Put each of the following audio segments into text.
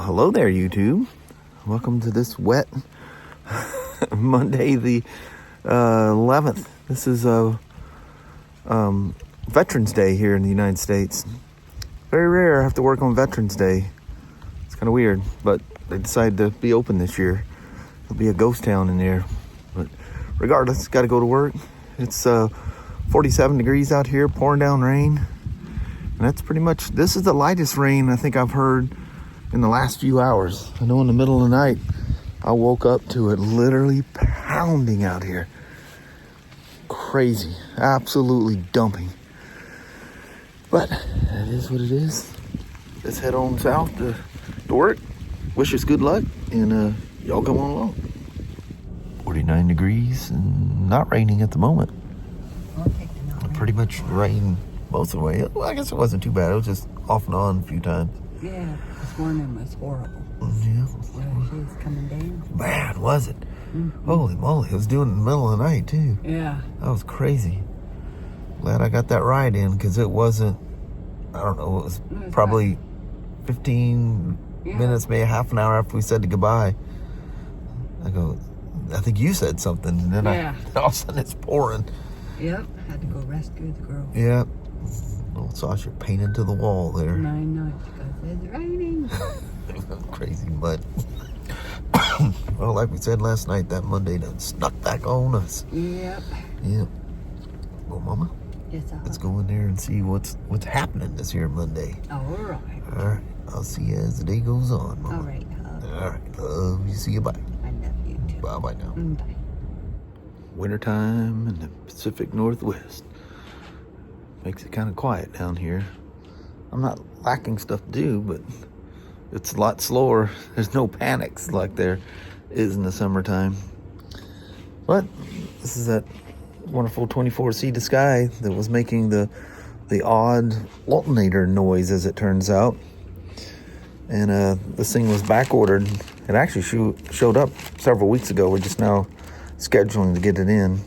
Hello there, YouTube. Welcome to this wet Monday, the 11th. This is Veterans Day here in the United States. Very rare I have to work on Veterans Day. It's kind of weird, but they decided to be open this year. There'll be a ghost town in there. But regardless, got to go to work. It's 47 degrees out here, pouring down rain. And that's pretty much, this is the lightest rain I think I've heard in the last few hours. I know in the middle of the night, I woke up to it literally pounding out here. Crazy, absolutely dumping. But that is what it is. Let's head on south to work. Wish us good luck, and y'all come on along. 49 degrees and not raining at the moment. Pretty much rain most of the way. Well, I guess it wasn't too bad. It was just off and on a few times. Yeah, this morning was horrible. Yeah. She was coming down. Bad, was it? Mm-hmm. Holy moly, it was doing it in the middle of the night, too. Yeah. That was crazy. Glad I got that ride in, because it wasn't, I don't know, it was probably 15 minutes, maybe half an hour after we said goodbye. I go, I think you said something, and then all of a sudden it's pouring. Yep, had to go rescue the girl. Yep. Little Sasha painted to the wall there. I know, because it's raining. Crazy mud. Well, like we said last night, that Monday done snuck back on us. Yep. Yep. Well, Mama, yes, let's go in there and see what's happening this here Monday. All right. All right. I'll see you as the day goes on, Mama. All right. All right. Love you. See you. Bye. I love you too. Bye now. Bye. Wintertime in the Pacific Northwest. Makes it kind of quiet down here. I'm not lacking stuff to do, but it's a lot slower. There's no panics like there is in the summertime. But this is that wonderful 24C Sky that was making the odd alternator noise, as it turns out. And this thing was back ordered. It actually showed up several weeks ago. We're just now scheduling to get it in.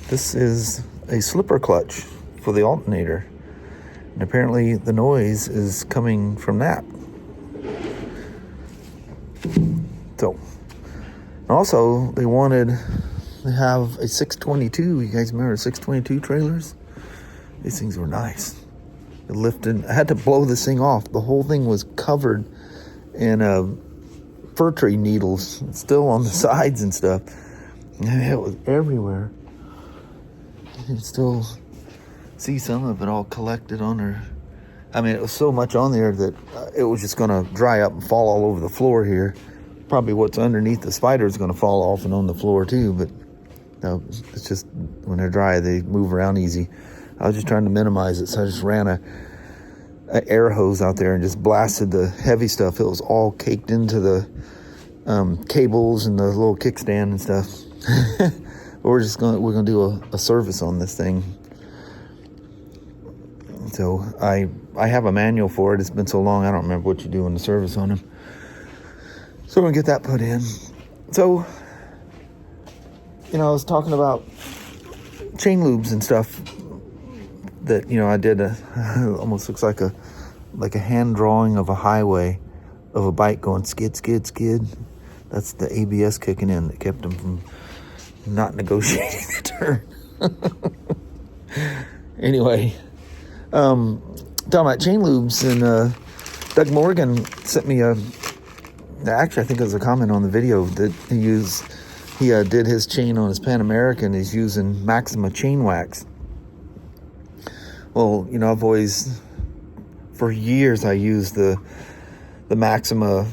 This is a slipper clutch for the alternator, and apparently the noise is coming from that. So also they wanted to have a 622. You guys remember 622 trailers? These things were nice. It lifted. I had to blow this thing off. The whole thing was covered in fir tree needles, still on the sides and stuff. It was everywhere. You can still see some of it all collected on her. I mean, it was so much on there that it was just going to dry up and fall all over the floor here. Probably what's underneath the Spyder is going to fall off and on the floor too, but no, it's just when they're dry, they move around easy. I was just trying to minimize it, so I just ran a air hose out there and just blasted the heavy stuff. It was all caked into the cables and the little kickstand and stuff. we're gonna do a service on this thing. So I have a manual for it. It's been so long I don't remember what you do in the service on them. So we're gonna get that put in. So I was talking about chain lubes and stuff that I did. Almost looks like a hand drawing of a highway of a bike going skid, skid, skid. That's the ABS kicking in that kept them from not negotiating the turn. Anyway, talking about chain lubes, and Doug Morgan sent me actually I think it was a comment on the video that he did his chain on his Pan American. He's using Maxima chain wax. Well, I've always, for years, I used the Maxima,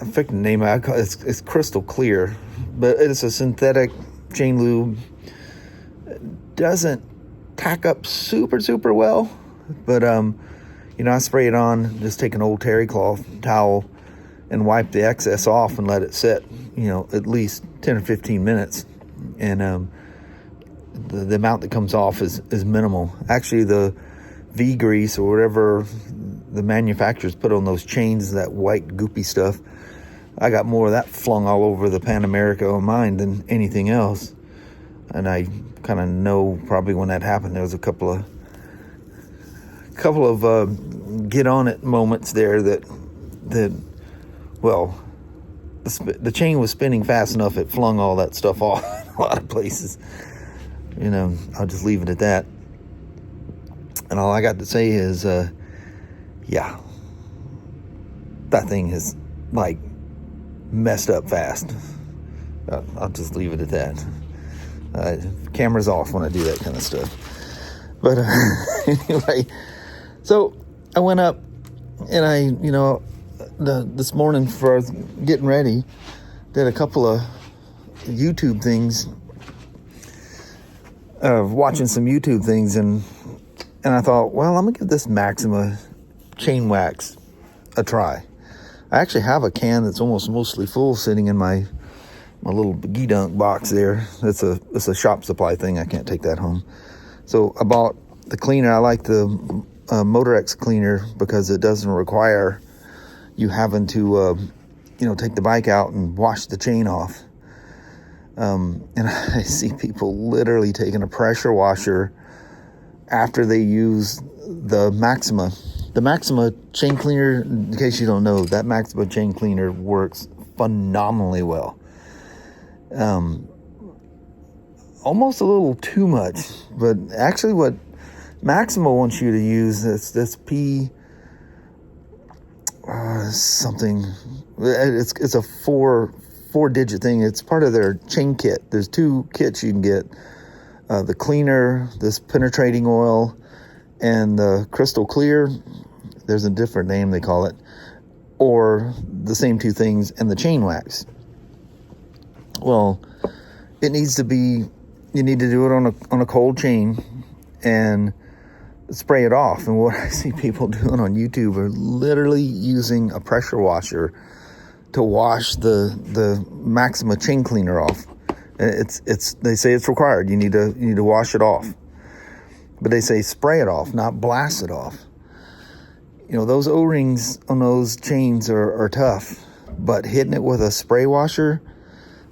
I forget the name, it's crystal clear, but it's a synthetic chain lube. It doesn't tack up super, super well, but, I spray it on, just take an old terry cloth towel and wipe the excess off and let it sit, at least 10 or 15 minutes. And, the amount that comes off is minimal. Actually, the V grease or whatever the manufacturers put on those chains, that white goopy stuff, I got more of that flung all over the Pan America on mine than anything else. And I kind of know probably when that happened, there was a couple of get on it moments there that well, the chain was spinning fast enough it flung all that stuff off in a lot of places. You know, I'll just leave it at that. And all I got to say is, yeah, that thing is like messed up fast. I'll just leave it at that. Camera's off when I do that kind of stuff. But anyway, so I went up and I, you know, this morning for getting ready, did a couple of YouTube things, watching some YouTube things, and I thought, well, I'm gonna give this Maxima chain wax a try. I actually have a can that's almost mostly full sitting in my little gee-dunk box there. It's a shop supply thing. I can't take that home. So I bought the cleaner. I like the Motorex cleaner because it doesn't require you having to, you know, take the bike out and wash the chain off. And I see people literally taking a pressure washer after they use the Maxima. The Maxima chain cleaner, in case you don't know, that Maxima chain cleaner works phenomenally well. Almost a little too much, but actually what Maxima wants you to use is this P something. It's a four digit thing. It's part of their chain kit. There's 2 kits you can get. The cleaner, this penetrating oil, and the crystal clear. There's a different name they call it, or the same 2 things, and the chain wax. Well, it needs to be, you need to do it on a cold chain and spray it off. And what I see people doing on YouTube are literally using a pressure washer to wash the Maxima chain cleaner off. They say it's required. You need to wash it off. But they say spray it off, not blast it off. You know, those O-rings on those chains are tough, but hitting it with a spray washer.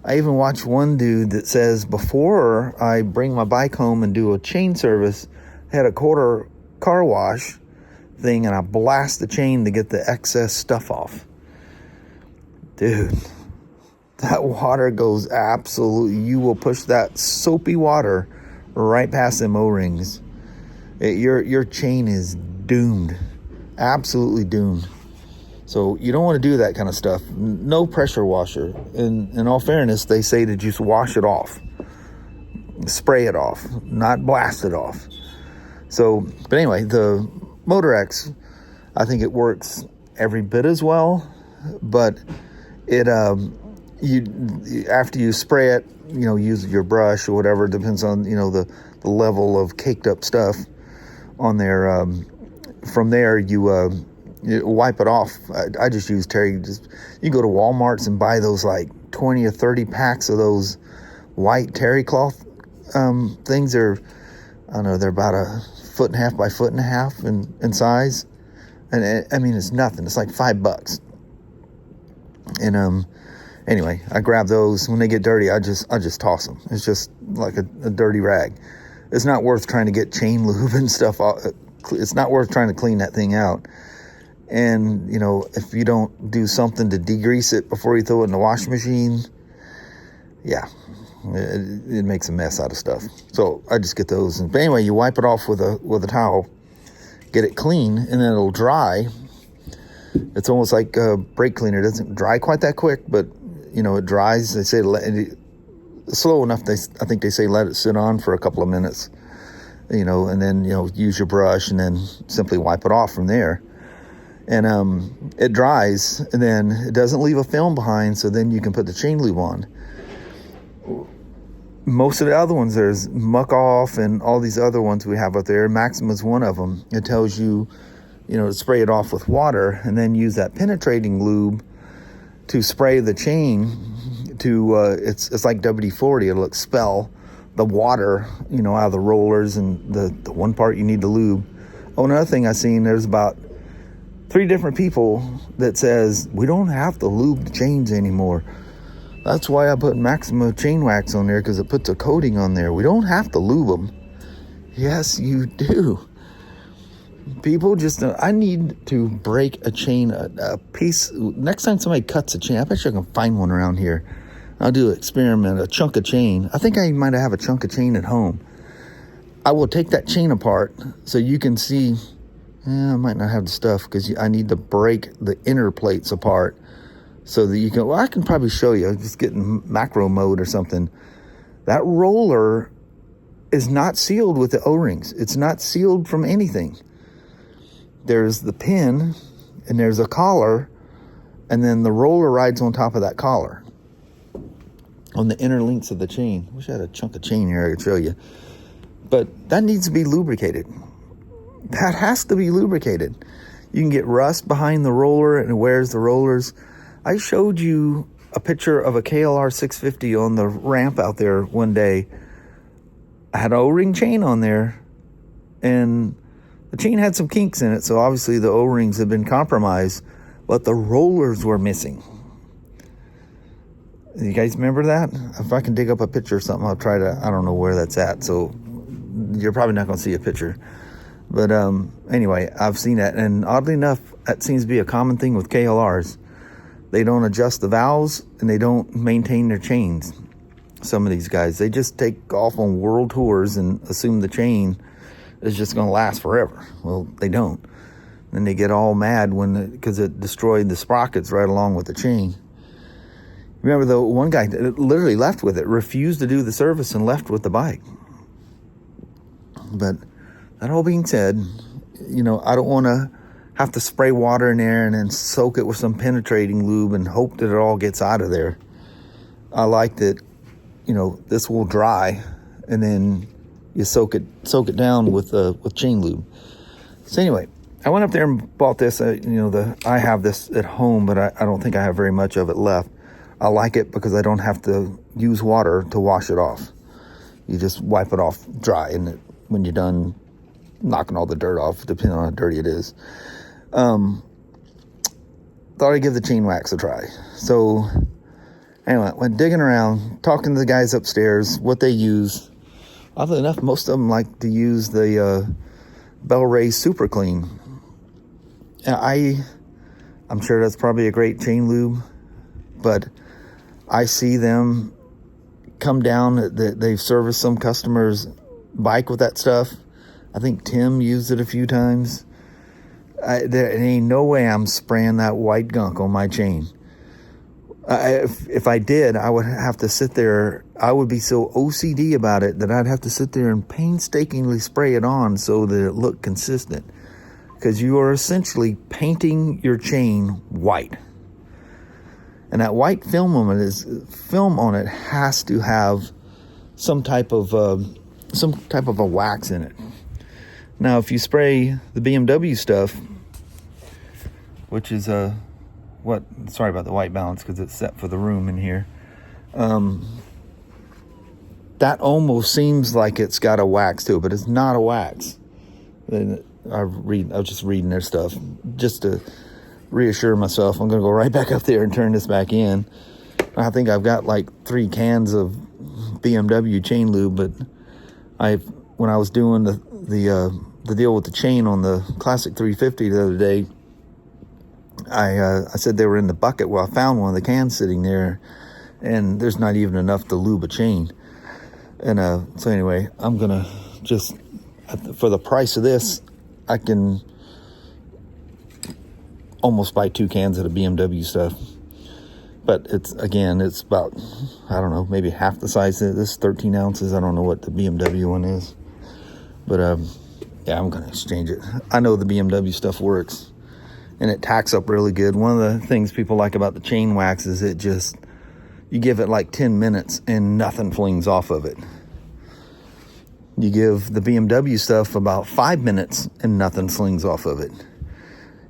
I even watched one dude that says, before I bring my bike home and do a chain service, I had a quarter car wash thing and I blast the chain to get the excess stuff off. Dude, that water goes absolutely, you will push that soapy water right past them O-rings. Your chain is doomed, absolutely doomed. So you don't want to do that kind of stuff. No pressure washer. In all fairness, they say to just wash it off. Spray it off, not blast it off. So, but anyway, the Motorex, I think it works every bit as well. But it, you after you spray it, you know, use your brush or whatever. Depends on, you know, the level of caked up stuff on there. From there, you wipe it off. I just use Terry. You go to Walmart's and buy those like 20 or 30 packs of those white terry cloth things. Are, I don't know, they're about 1.5 feet by 1.5 feet in size, and I mean it's nothing. It's like $5. And anyway, I grab those. When they get dirty, I just toss them. It's just like a dirty rag. It's not worth trying to get chain lube and stuff. It's not worth trying to clean that thing out. And, you know, if you don't do something to degrease it before you throw it in the washing machine, yeah, it makes a mess out of stuff. So I just get those. But anyway, you wipe it off with a towel, get it clean, and then it'll dry. It's almost like a brake cleaner. It doesn't dry quite that quick, but, you know, it dries. They say slow enough. I think they say let it sit on for a couple of minutes, you know, and then, you know, use your brush and then simply wipe it off from there. And it dries, and then it doesn't leave a film behind, so then you can put the chain lube on. Most of the other ones, there's Muck Off and all these other ones we have out there. Maxima's one of them. It tells you, you know, to spray it off with water and then use that penetrating lube to spray the chain to, it's like WD-40. It'll expel the water, you know, out of the rollers and the one part you need to lube. Oh, another thing I seen, there's about 3 different people that says, we don't have to lube the chains anymore. That's why I put Maxima chain wax on there, because it puts a coating on there. We don't have to lube them. Yes, you do. People just, I need to break a chain, a piece. Next time somebody cuts a chain, I bet you I can find one around here. I'll do an experiment, a chunk of chain. I think I might have a chunk of chain at home. I will take that chain apart so you can see. I might not have the stuff because I need to break the inner plates apart so that you can, well, I can probably show you, just get in macro mode or something. That roller is not sealed with the O-rings. It's not sealed from anything. There's the pin and there's a collar, and then the roller rides on top of that collar on the inner links of the chain. Wish I had a chunk of chain here I could show you. But that needs to be lubricated. That has to be lubricated. You can get rust behind the roller and it wears the rollers. I showed you a picture of a KLR 650 on the ramp out there one day. I had an O-ring chain on there, and the chain had some kinks in it, so obviously the O-rings had been compromised, but the rollers were missing. You guys remember that? If I can dig up a picture or something, I'll try to, I don't know where that's at, so you're probably not going to see a picture. But anyway, I've seen that, and oddly enough, that seems to be a common thing with KLRs. They don't adjust the valves, and they don't maintain their chains. Some of these guys, they just take off on world tours and assume the chain is just going to last forever. Well, they don't. Then they get all mad because it destroyed the sprockets right along with the chain. Remember the one guy that literally left with it, refused to do the service and left with the bike. But that all being said, you know, I don't want to have to spray water in there and then soak it with some penetrating lube and hope that it all gets out of there. I like that, you know, this will dry and then you soak it down with chain lube. So anyway, I went up there and bought this. I have this at home, but I don't think I have very much of it left. I like it because I don't have to use water to wash it off. You just wipe it off dry, and when you're done knocking all the dirt off, depending on how dirty it is. Thought I'd give the chain wax a try. So anyway, went digging around, talking to the guys upstairs, what they use. Oddly enough, most of them like to use the Bel-Ray Super Clean. I'm sure that's probably a great chain lube, but I see them come down. They've serviced some customers' bike with that stuff. I think Tim used it a few times. There ain't no way I'm spraying that white gunk on my chain. If I did, I would have to sit there. I would be so OCD about it that I'd have to sit there and painstakingly spray it on so that it looked consistent. Because you are essentially painting your chain white. And that white film on it has to have some type of a wax in it. Now, if you spray the BMW stuff, which is sorry about the white balance because it's set for the room in here. That almost seems like it's got a wax to it, but it's not a wax. I was just reading their stuff just to reassure myself. I'm going to go right back up there and turn this back in. I think I've got like 3 cans of BMW chain lube, but when I was doing the deal with the chain on the Classic 350 the other day, I said they were in the bucket. Well, I found one of the cans sitting there, and there's not even enough to lube a chain. And so anyway, I'm gonna just, for the price of this, I can almost buy 2 cans of the BMW stuff. But it's about, I don't know, maybe half the size of this, 13 ounces. I don't know what the BMW one is. But yeah, I'm gonna exchange it. I know the BMW stuff works, and it tacks up really good. One of the things people like about the chain wax is you give it like 10 minutes and nothing flings off of it. You give the BMW stuff about 5 minutes and nothing slings off of it.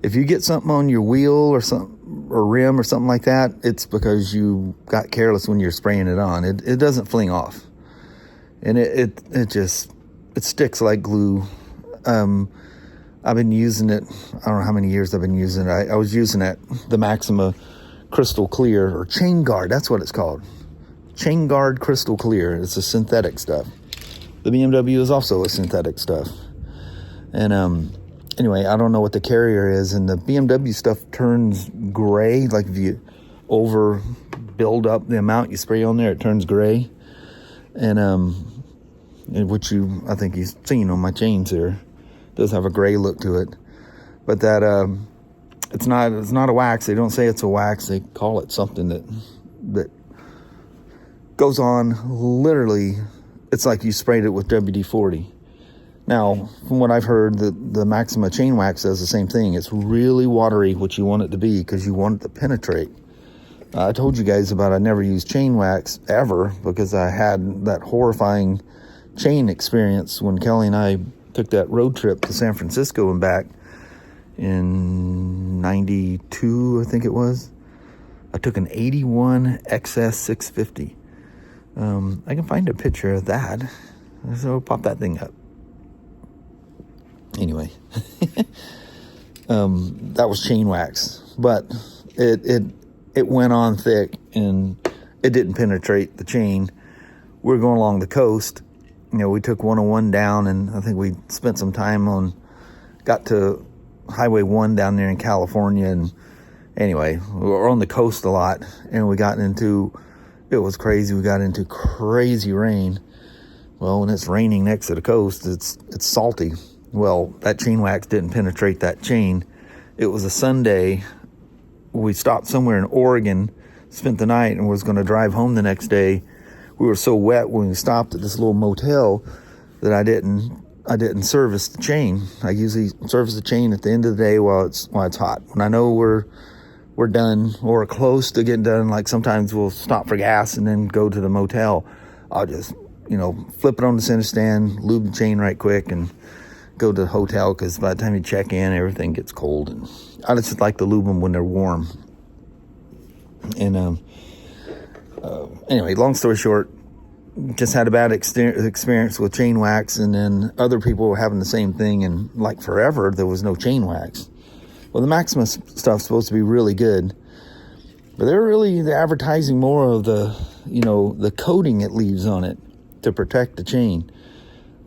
If you get something on your wheel or rim or something like that, it's because you got careless when you're spraying it on. It doesn't fling off, and it sticks like glue. I've been using it. I don't know how many years I've been using it. I was using the Maxima Crystal Clear, or Chain Guard. That's what it's called. Chain Guard Crystal Clear. It's a synthetic stuff. The BMW is also a synthetic stuff. And anyway, I don't know what the carrier is, and the BMW stuff turns gray. Like if you over build up the amount you spray on there, it turns gray. And which I think you've seen on my chains here, it does have a gray look to it. But that it's not a wax. They don't say it's a wax. They call it something that goes on literally. It's like you sprayed it with WD-40. Now, from what I've heard, the Maxima chain wax does the same thing. It's really watery, which you want it to be, because you want it to penetrate. I told you guys about I never used chain wax ever, because I had that horrifying chain experience when Kelly and I took that road trip to San Francisco and back in 92, I think it was. I took an 81 XS 650. I can find a picture of that, so I'll pop that thing up. Anyway, that was chain wax, but it went on thick and it didn't penetrate the chain. We were going along the coast. You know, we took 101 down, and I think we spent some time got to Highway 1 down there in California. And anyway, we were on the coast a lot, and it was crazy. We got into crazy rain. Well, when it's raining next to the coast, it's salty. Well, that chain wax didn't penetrate that chain. It was a Sunday. We stopped somewhere in Oregon, spent the night, and was going to drive home the next day. We were so wet when we stopped at this little motel that I didn't service the chain. I usually service the chain at the end of the day while it's hot. When I know we're done or close to getting done, like sometimes we'll stop for gas and then go to the motel, I'll just, flip it on the center stand, lube the chain right quick, and go to the hotel, because by the time you check in, everything gets cold. And I just like to lube them when they're warm. And anyway, long story short, just had a bad experience with chain wax, and then other people were having the same thing, and like forever there was no chain wax. Well, the Maxima stuff's supposed to be really good, but they're advertising more of the coating it leaves on it to protect the chain.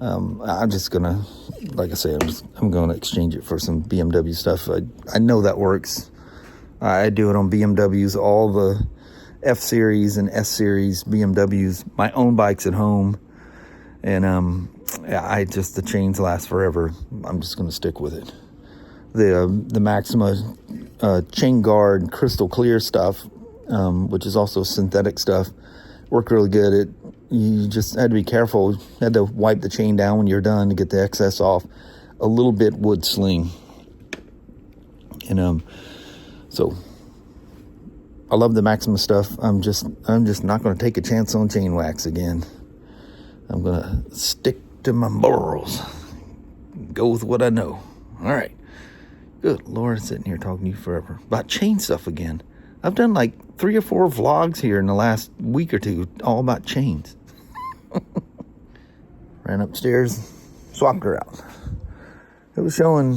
I'm just gonna, like I say, I'm gonna exchange it for some BMW stuff. I know that works. I do it on BMWs, all the F-Series and S-Series BMWs, my own bikes at home. And the chains last forever. I'm just gonna stick with it. The Maxima chain guard crystal clear stuff, which is also synthetic stuff, worked really good. You just had to be careful. You had to wipe the chain down when you're done to get the excess off. A little bit would sling. And so I love the Maxima stuff. I'm just not going to take a chance on chain wax again. I'm going to stick to my morals. Go with what I know. All right. Good Lord, sitting here talking to you forever about chain stuff again. I've done like 3 or 4 vlogs here in the last week or two, all about chains. Ran upstairs, swapped her out. It was showing,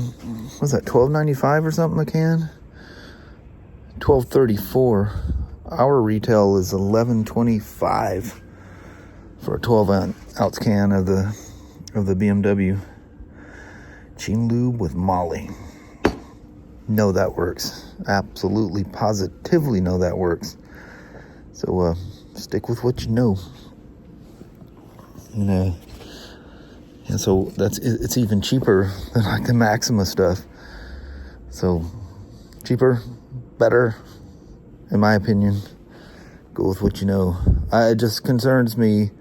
what's that, $12.95 or something a can? $12.34. Our retail is $11.25 for a 12-ounce can of the BMW chain lube with Molly. Know that works. Absolutely, positively know that works. So stick with what you know. And so it's even cheaper than like the Maxima stuff. So cheaper, better, in my opinion. Go with what you know. It just concerns me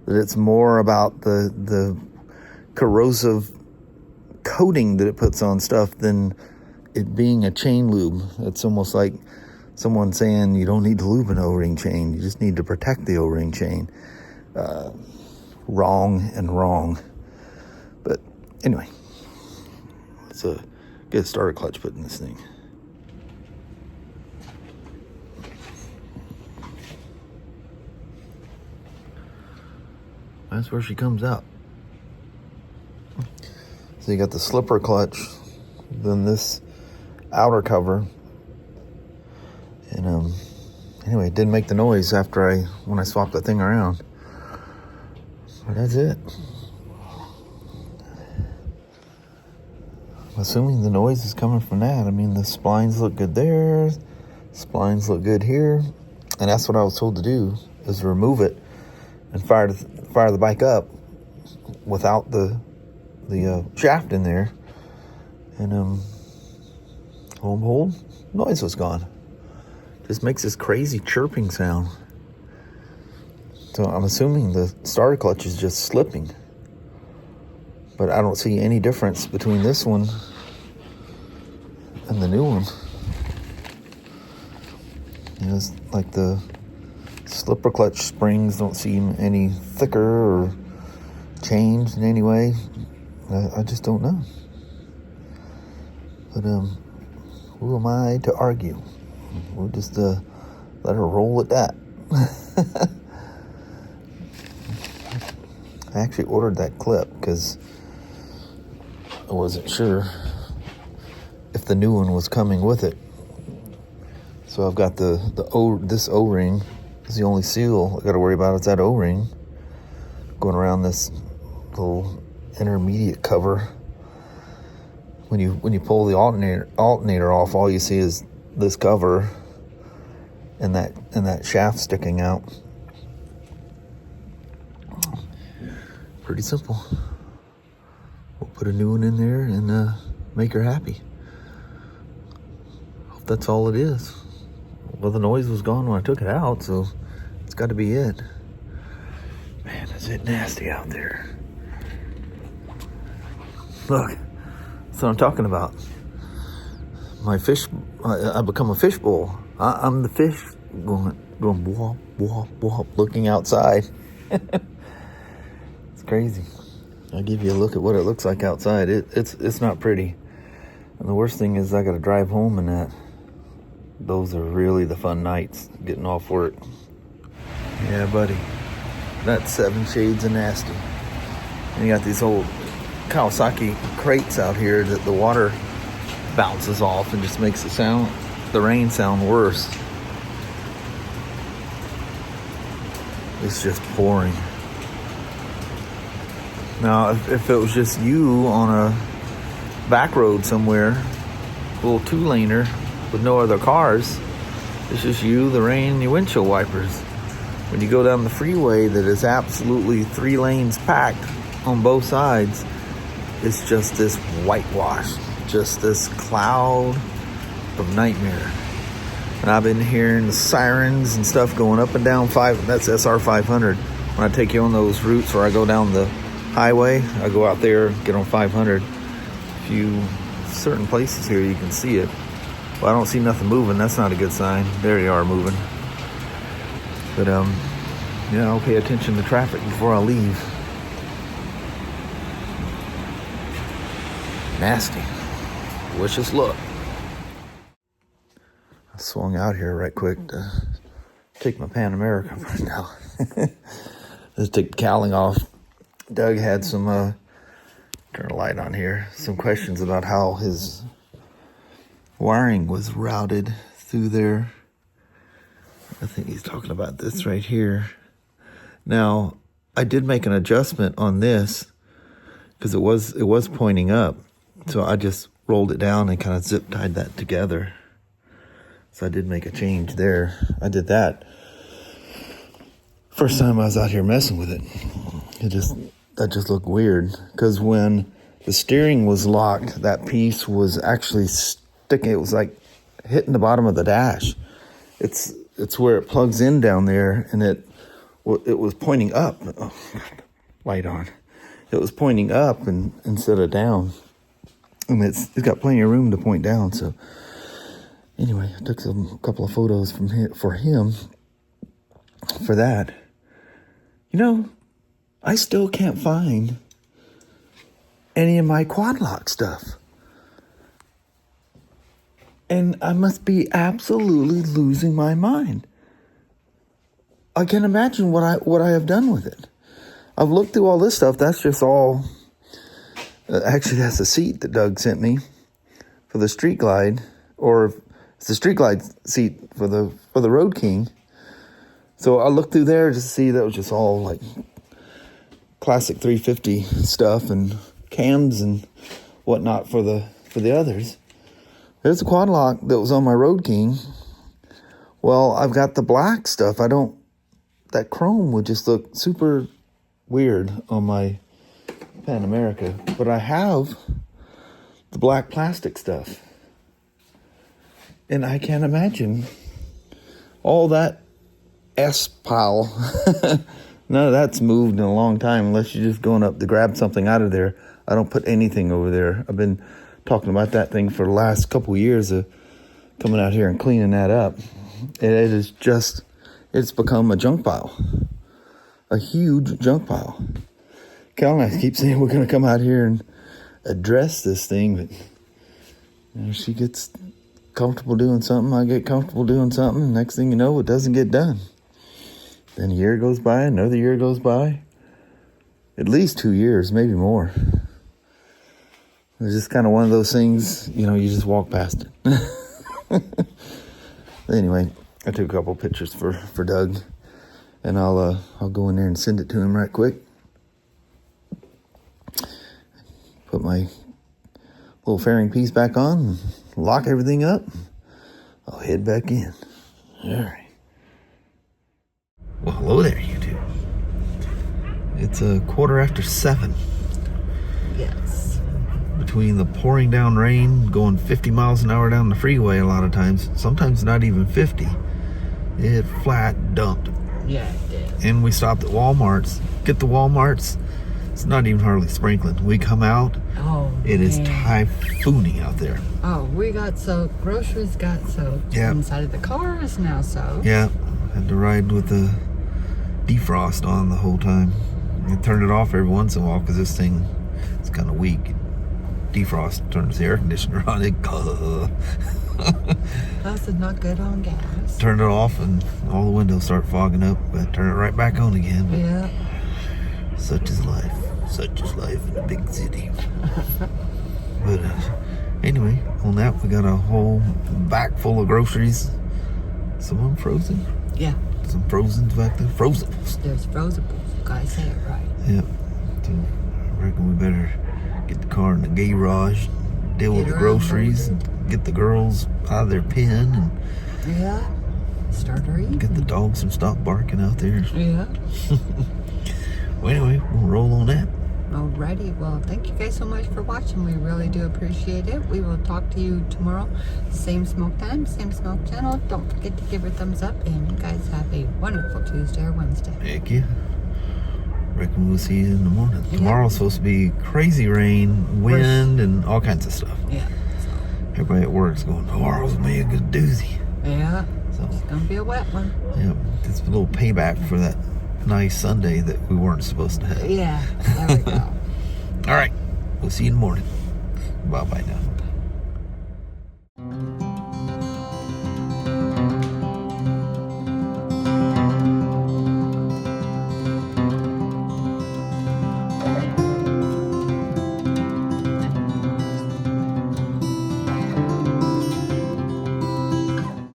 that it's more about the corrosive coating that it puts on stuff than it being a chain lube. It's almost like someone saying you don't need to lube an O-ring chain, you just need to protect the O-ring chain. Wrong. But anyway, let's get a starter clutch put in this thing. That's where she comes out. So you got the slipper clutch, then this outer cover, and anyway, it didn't make the noise when I swapped that thing around. But that's it. I'm assuming the noise is coming from that. I mean, the splines look good there. Splines look good here. And that's what I was told to do, is remove it and fire the bike up without the shaft in there. And lo and behold, noise was gone. Just makes this crazy chirping sound. So I'm assuming the starter clutch is just slipping. But I don't see any difference between this one and the new one. It's like the slipper clutch springs don't seem any thicker or changed in any way. I just don't know. But who am I to argue? We'll just let her roll at that. I actually ordered that clip because I wasn't sure if the new one was coming with it. So I've got this O-ring is the only seal I got to worry about. It's that O-ring going around this little intermediate cover. When you pull the alternator off, all you see is this cover and that shaft sticking out. Pretty simple. We'll put a new one in there and make her happy. Hope that's all it is. Well, the noise was gone when I took it out, so it's got to be it. Man, is it nasty out there. Look, that's what I'm talking about. My fish, I become a fish bowl. I'm the fish going whoop, whoop, whoop, looking outside. It's crazy. I'll give you a look at what it looks like outside. It's not pretty. And the worst thing is I got to drive home and that. Those are really the fun nights, getting off work. Yeah, buddy. That's 7 shades of nasty. And you got these old Kawasaki crates out here that the water bounces off and just makes the rain sound worse. It's just pouring. Now, if it was just you on a back road somewhere, a little 2-laner with no other cars, it's just you, the rain, and your windshield wipers. When you go down the freeway that is absolutely 3 lanes packed on both sides, it's just this whitewash, just this cloud of nightmare. And I've been hearing the sirens and stuff going up and down that's SR 500. When I take you on those routes where I go down the highway, I go out there, get on 500. Certain places here you can see it. Well, I don't see nothing moving. That's not a good sign. There you are moving. But I'll pay attention to traffic before I leave. Nasty. Delicious look. I swung out here right quick to take my Pan America right now. Let's take the cowling off. Doug had some, turn a light on here, some questions about how his wiring was routed through there. I think he's talking about this right here. Now, I did make an adjustment on this because it was pointing up. So I just rolled it down and kind of zip tied that together. So I did make a change there. I did that first time I was out here messing with it. That just looked weird because when the steering was locked, that piece was actually sticking. It was like hitting the bottom of the dash. It's where it plugs in down there, and it was pointing up. Oh, light on. It was pointing up instead of down, and it's got plenty of room to point down. So anyway, I took a couple of photos for him for that. I still can't find any of my quad lock stuff. And I must be absolutely losing my mind. I can't imagine what I have done with it. I've looked through all this stuff. That's just all. Actually, that's the seat that Doug sent me for the Street Glide, or it's the Street Glide seat for the Road King. So I looked through there just to see that was just all like classic 350 stuff and cams and whatnot for the for the others. There's a quad lock that was on my Road King. Well, I've got the black stuff. That chrome would just look super weird on my Pan America. But I have the black plastic stuff. And I can't imagine all that S pile. None of that's moved in a long time unless you're just going up to grab something out of there. I don't put anything over there. I've been talking about that thing for the last couple of years of coming out here and cleaning that up. It's become a junk pile. A huge junk pile. Cal and I keep saying we're going to come out here and address this thing, but she gets comfortable doing something, I get comfortable doing something, next thing you know, it doesn't get done. Then a year goes by, another year goes by. At least 2 years, maybe more. It's just kind of one of those things, you just walk past it. Anyway, I took a couple pictures for Doug, and I'll go in there and send it to him right quick. Put my little fairing piece back on, and lock everything up. I'll head back in. All right. Well, hello there, YouTube. It's 7:15. Yes. Between the pouring down rain, going 50 miles an hour down the freeway a lot of times, sometimes not even 50, it flat dumped. Yeah, it did. And we stopped at Walmart's. Get the Walmart's, it's not even hardly sprinkling. We come out, it is typhooning out there. Oh, we got soaked. Groceries got soaked. Yeah. Inside of the car is now soaked. Yeah, had to ride with the defrost on the whole time. I turn it off every once in a while because this thing is kind of weak. Defrost turns the air conditioner on. Plus, it's not good on gas. Turn it off and all the windows start fogging up. But turn it right back on again. Yeah. Such is life. Such is life in a big city. But anyway, on that we got a whole back full of groceries. Some of them frozen. Yeah. Some frozens back there. Frozables. There's frozables. You gotta say it right. Yep. So I reckon we better get the car in the garage, deal with the groceries, and get the girls out of their pen, and yeah. Start her eating. get the dogs some stop barking out there. Yeah. Well, anyway, we'll roll on that. Alrighty, well, thank you guys so much for watching. We really do appreciate it. We will talk to you tomorrow. Same smoke time, same smoke channel. Don't forget to give her a thumbs up, and you guys have a wonderful Tuesday or Wednesday. Heck yeah. Reckon we'll see you in the morning. Yeah. Tomorrow's supposed to be crazy rain, wind, and all kinds of stuff. Yeah. Everybody at work's going, tomorrow's gonna be a good doozy. Yeah. So, It's gonna be a wet one. yeah, it's a little payback for that nice Sunday that we weren't supposed to have. Yeah. There we go. All right. We'll see you in the morning. Bye-bye now.